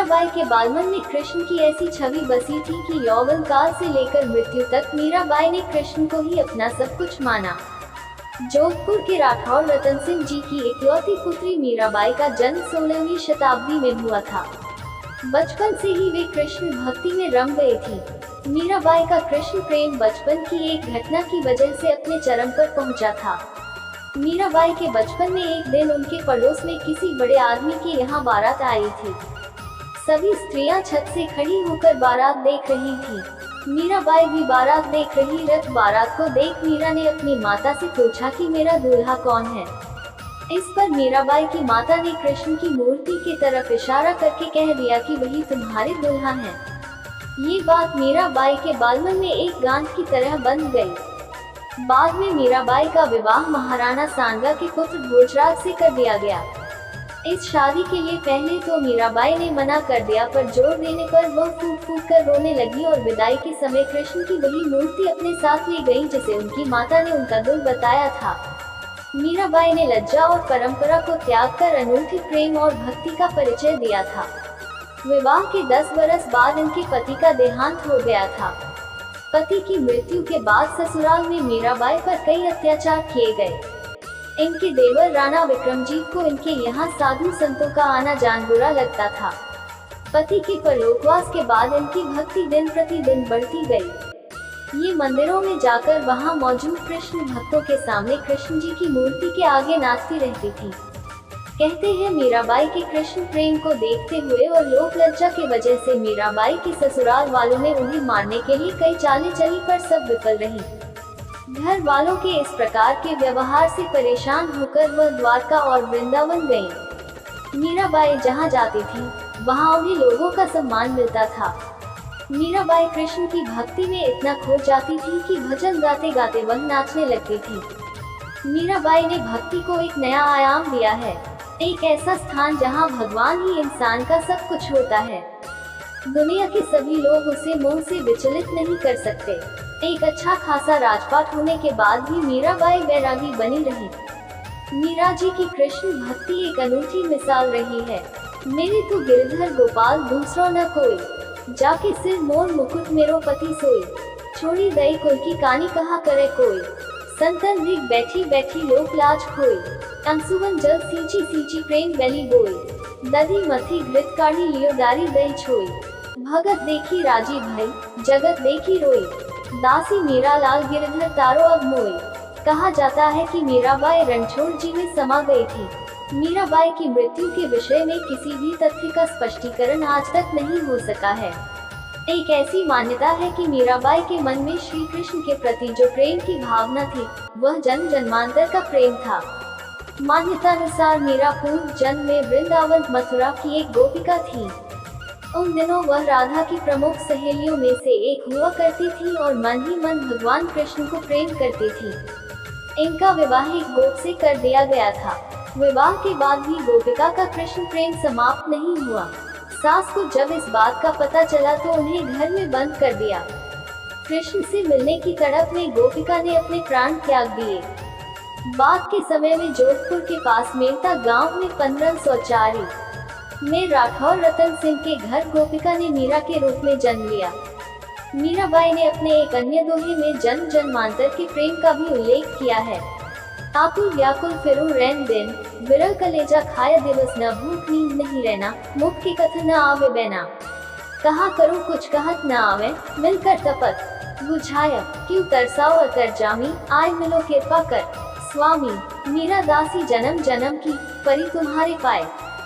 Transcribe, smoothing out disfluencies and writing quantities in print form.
मीराबाई के बालमन में कृष्ण की ऐसी छवि बसी थी कि यौवन काल से लेकर मृत्यु तक मीराबाई ने कृष्ण को ही अपना सब कुछ माना। जोधपुर के राठौर रतन सिंह जी की इकलौती पुत्री मीराबाई का जन्म 16वीं शताब्दी में हुआ था। बचपन से ही वे कृष्ण भक्ति में रम गई थी। मीराबाई का कृष्ण प्रेम बचपन की एक घटना की वजह से अपने चरम पर पहुंचा था। मीराबाई के बचपन में एक दिन उनके पड़ोस में किसी बड़े आदमी के यहाँ बारात आई थी। सभी स्त्रियां छत से खड़ी होकर बारात देख रही थी। मीराबाई भी बारात देख रही। रथ बारात को देख मीरा ने अपनी माता से पूछा कि मेरा दूल्हा कौन है। इस पर मीराबाई की माता ने कृष्ण की मूर्ति की तरफ इशारा करके कह दिया कि वही तुम्हारे दूल्हा है। ये बात मीराबाई के बालमन में एक गांठ की तरह बंध गई। बाद में मीराबाई का विवाह महाराणा सांगा के पुत्र भोजराज से कर दिया गया। इस शादी के लिए पहले तो मीराबाई ने मना कर दिया, पर जोर देने पर वह फूट फूट कर रोने लगी और विदाई के समय कृष्ण की वही मूर्ति अपने साथ ले गई जिसे उनकी माता ने उनका दिल बताया था। मीराबाई ने लज्जा और परंपरा को त्याग कर अनूठे प्रेम और भक्ति का परिचय दिया था। विवाह के 10 बरस बाद इनके पति का देहांत हो गया था। पति की मृत्यु के बाद ससुराल में मीराबाई पर कई अत्याचार किए गए। इनके देवर राणा विक्रमजीत को इनके यहाँ साधु संतों का आना जान बुरा लगता था। पति के परलोकवास के बाद इनकी भक्ति दिन प्रतिदिन बढ़ती गई। ये मंदिरों में जाकर वहां मौजूद कृष्ण भक्तों के सामने कृष्ण जी की मूर्ति के आगे नाचती रहती थी। कहते हैं मीराबाई के कृष्ण प्रेम को देखते हुए और लोक लज्जा की वजह से मीराबाई के ससुराल वालों ने उन्हें मारने के लिए कई चालें चली, पर सब विफल रही। घर वालों के इस प्रकार के व्यवहार से परेशान होकर वह द्वारका और वृंदावन गईं। मीराबाई जहां जाती थी वहां उन्हें लोगों का सम्मान मिलता था। मीराबाई कृष्ण की भक्ति में इतना खो जाती थी कि भजन गाते गाते वह नाचने लगती थी। मीराबाई ने भक्ति को एक नया आयाम दिया है, एक ऐसा स्थान जहां भगवान ही इंसान का सब कुछ होता है। दुनिया के सभी लोग उसे मोह से विचलित नहीं कर सकते। एक अच्छा खासा राजपाट होने के बाद भी मीराबाई वैरागी बनी रही। मीरा जी की कृष्ण भक्ति एक अनूठी मिसाल रही है। मेरे तो गिरधर गोपाल दूसरो न कोई, जाके सिर मोर मुकुट मेरो पति सोई। छोड़ी दई कुल की कानी कहा करे कोई, संतन ऋग बैठी बैठी लोक लाज खोई। अंसुवन जल सींची सींची प्रेम बेली बोई, दधी मथी घृत काढ़ी लियो दारी दई छोई। भगत देखी राजी भई, जगत देखी रोई। दासी मीरा लाल गिरधर तारो अब मोई। कहा जाता है कि मीराबाई रणछोड़ जी में समा गई थी। मीराबाई की मृत्यु के विषय में किसी भी तथ्य का स्पष्टीकरण आज तक नहीं हो सका है। एक ऐसी मान्यता है कि मीराबाई के मन में श्री कृष्ण के प्रति जो प्रेम की भावना थी वह जन्म जन्मांतर का प्रेम था। मान्यतानुसार मीरा पूर्व जन्म में वृंदावन मथुरा की एक गोपिका थी। उन दिनों वह राधा की प्रमुख सहेलियों में से एक हुआ करती थी और मन ही मन भगवान कृष्ण को प्रेम करती थी। इनका विवाह एक गोप से कर दिया गया था। विवाह के बाद भी गोपिका का कृष्ण प्रेम समाप्त नहीं हुआ। सास को जब इस बात का पता चला तो उन्हें घर में बंद कर दिया। कृष्ण से मिलने की तड़प में गोपिका ने अपने प्राण त्याग दिए। बाद के समय में जोधपुर के पास मेरता गांव में 1504 में राठौर रतन सिंह के घर गोपिका ने मीरा के रूप में जन्म लिया। मीराबाई ने अपने एक अन्य दोहे में जन्म जन्मांतर के प्रेम का भी उल्लेख किया है। आकुल व्याकुल फिरू रैन दिन, विरल कलेजा खाया दिवस न भूख नींद नहीं रहना, मुख की कथन न आवे बैना। कहा करूँ कुछ कहत न आवे, मिलकर तपत बुझाया, क्यों तरसाओ अतर जामी, आय मिलो कृपा कर। स्वामी मीरा दासी जन्म जन्म की, परी तुम्हारे पाए।